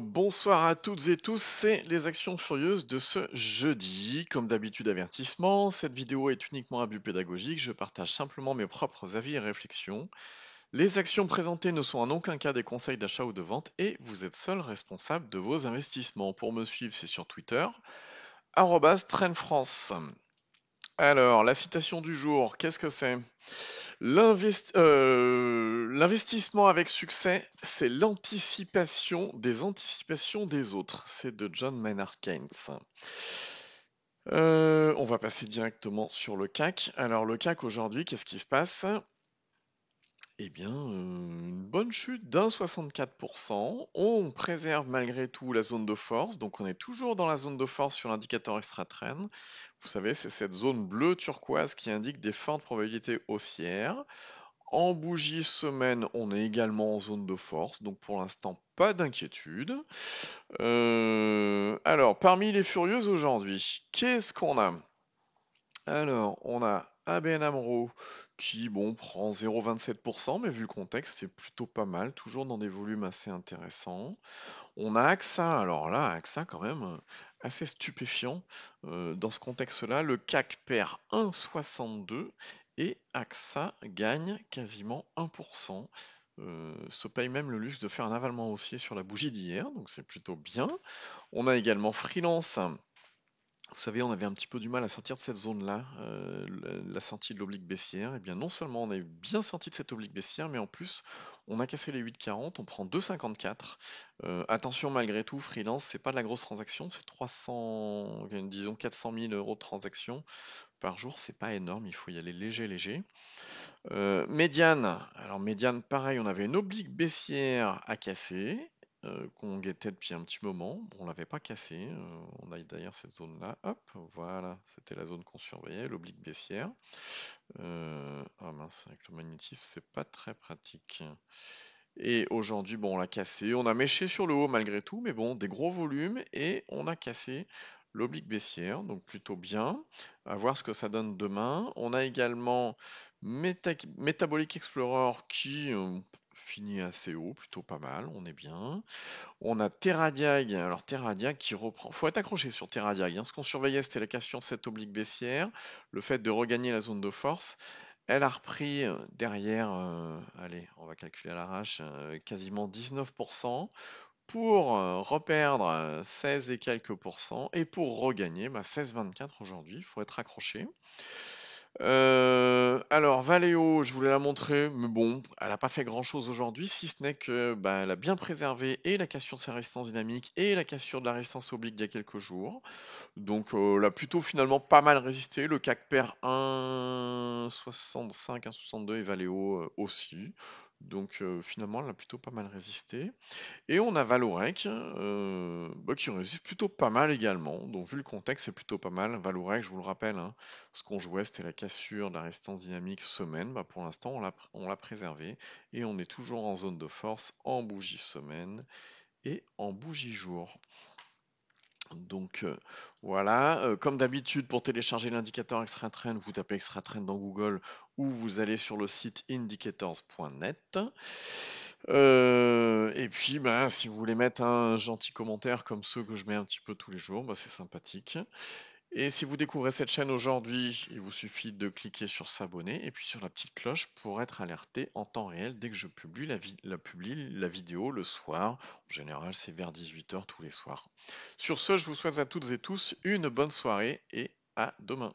Bonsoir à toutes et tous, c'est les actions furieuses de ce jeudi. Comme d'habitude, avertissement, cette vidéo est uniquement à but pédagogique, je partage simplement mes propres avis et réflexions. Les actions présentées ne sont en aucun cas des conseils d'achat ou de vente et vous êtes seul responsable de vos investissements. Pour me suivre, c'est sur Twitter, @TrendFrance. Alors, la citation du jour, qu'est-ce que c'est? L'investissement avec succès, c'est l'anticipation des anticipations des autres. C'est de John Maynard Keynes. On va passer directement sur le CAC. Alors le CAC aujourd'hui, qu'est-ce qui se passe? Eh bien, une bonne chute d'1,64%. On préserve malgré tout la zone de force, donc on est toujours dans la zone de force sur l'indicateur extra trend. Vous savez, c'est cette zone bleue turquoise qui indique des fortes probabilités haussières. En bougie semaine, on est également en zone de force, donc pour l'instant, pas d'inquiétude. Alors, parmi les furieuses aujourd'hui, qu'est-ce qu'on a? Alors, on a ABN AMRO qui, bon, prend 0,27%, mais vu le contexte, c'est plutôt pas mal, toujours dans des volumes assez intéressants. On a AXA, alors là, AXA quand même, assez stupéfiant. Dans ce contexte-là, le CAC perd 1,62 et AXA gagne quasiment 1%. Se paye même le luxe de faire un avalement haussier sur la bougie d'hier, donc c'est plutôt bien. On a également Freelance. Vous savez, on avait un petit peu du mal à sortir de cette zone-là, la sortie de l'oblique baissière. Et bien non seulement on est bien sorti de cette oblique baissière, mais en plus on a cassé les 8,40, on prend 2,54. Attention malgré tout, freelance, c'est pas de la grosse transaction, c'est 300, disons 400 000 euros de transaction par jour, c'est pas énorme, il faut y aller léger, léger. Médiane, alors médiane, pareil, on avait une oblique baissière à casser, qu'on guettait depuis un petit moment. Bon, on l'avait pas cassé, on a d'ailleurs cette zone-là, hop, voilà, c'était la zone qu'on surveillait, l'oblique baissière. Ah mince, avec le magnétisme, c'est pas très pratique. Et aujourd'hui, bon, on l'a cassé, on a méché sur le haut malgré tout, mais bon, des gros volumes, et on a cassé l'oblique baissière, donc plutôt bien. À voir ce que ça donne demain. On a également Metabolic Explorer qui finit assez haut, plutôt pas mal, on est bien. On a Terradiag, alors Terradiag qui reprend. Faut être accroché sur Terradiag, hein. Ce qu'on surveillait, c'était la cassure de cette oblique baissière, le fait de regagner la zone de force. Elle a repris derrière, allez, on va calculer à l'arrache, quasiment 19% pour reperdre 16 et quelques pourcents et pour regagner 16,24 aujourd'hui. Il faut être accroché. Alors, Valeo, je voulais la montrer, mais bon, elle n'a pas fait grand-chose aujourd'hui, si ce n'est que elle a bien préservé et la cassure de sa résistance dynamique et la cassure de la résistance oblique d'il y a quelques jours. Donc, elle a plutôt finalement pas mal résisté. Le CAC perd 1,65, 1,62 et Valeo aussi. Donc, finalement, elle a plutôt pas mal résisté. Et on a Valorec qui résiste plutôt pas mal également. Donc vu le contexte, c'est plutôt pas mal. Valorec, je vous le rappelle, hein, ce qu'on jouait, c'était la cassure de la résistance dynamique semaine. Pour l'instant, on l'a préservé. Et on est toujours en zone de force en bougie semaine et en bougie jour. Donc voilà, comme d'habitude pour télécharger l'indicateur Extra Trend, vous tapez Extra Trend dans Google ou vous allez sur le site indicators.net. Et puis si vous voulez mettre un gentil commentaire comme ceux que je mets un petit peu tous les jours, c'est sympathique. Et si vous découvrez cette chaîne aujourd'hui, il vous suffit de cliquer sur s'abonner et puis sur la petite cloche pour être alerté en temps réel dès que je publie la vidéo le soir. En général, c'est vers 18h tous les soirs. Sur ce, je vous souhaite à toutes et tous une bonne soirée et à demain.